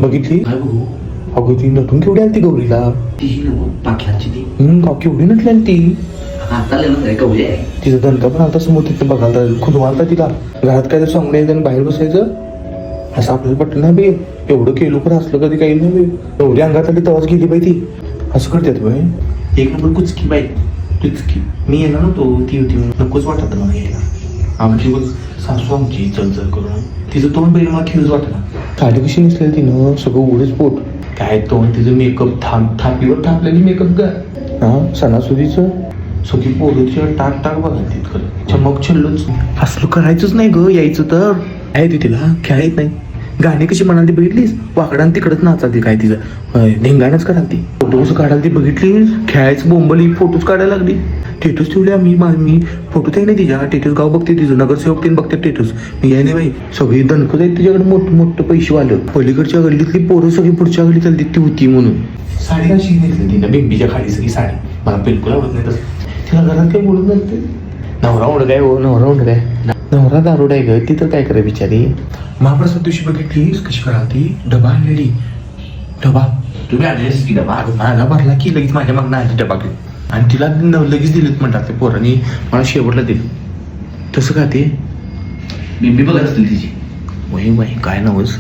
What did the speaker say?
बघितली? काय बघू? अगं ती नटून केवढी आली ती गौरीला. ती पाटलांची ती गाव केवढी नटली आली ती. आता लग्न आहे कवळी आहे. तिचा दणका पण आता समोर तिथं बघायला खुदवालता तिला. घरात काय तर सांगून यायचं बाहेर बसायचं असं आपल्याला पटलं ना बे. एवढं केलो पण असलं कधी काही नाही बे. एवढी अंगात आली तेव्हाच गेली बाई ती. असं करतात बाई. एक नंबर कुचकी बाई कुचकी. मी येणार नव्हतो ती होती म्हणून नकोच वाटत मला यायला. आमची बघ सासू आमची चलचल करून तिचं तोंड बैल मला खेळच वाटला. साडी कशी नसलेली तिनं सगळं उघडच पोट. काय तोंड तिचं मेकअप थापीवर थापलेली मेकअप का हा सणासुदीचं सगळी पोरच्या टाक टाक बघा तिथं चमक छल्लोच. असलं करायचंच नाही ग. यायचं तर आहे ती तिला खेळायत नाही. गाणी कशी म्हणाली बघितलीस? वाकडान तिकडच नाचालती काय तिचं धिंगाणच करालती. फोटो कसं काढाल ती बघितली? खेळायचं बोंबली फोटोच काढायला लागली. टेटस ठेवल्या मी फोटो आहे नाही तिच्या. टेटस गाव बघते तिचं नगरसेवक तीन बघते टेटस. मी याय नाही बाई. सगळी दणकत आहेत तिच्याकडे मोठं मोठं पैसे वालं. पलीकडच्या गल्लीतली पोरं सगळी पुढच्या गल्लीत चालली ती होती म्हणून. साडी कशी घेतली तिनं बेंबीच्या खाली सगळी साडी मला बिलकुल आवडत नाही तसं. तिला घरात काही बोलत नसते. नवरा उड काय हो नवरा उड काय. नवरा दारूड आहे ग. ती तर काय करे बिचारी. महाप्रसाद दिवशी बघितलीस कशी करालती. डबा आणलेली. डबा तुम्ही आणलेस की डबा? मला भरला की लगेच माझ्या मागणं आली डबा घेऊन. आणि तिला लगेच दिलेत म्हणतात ते पोरांनी. मला शेवटला दिली. तसं का ते बेंबी बघत असतील तिची. वही काय नवस.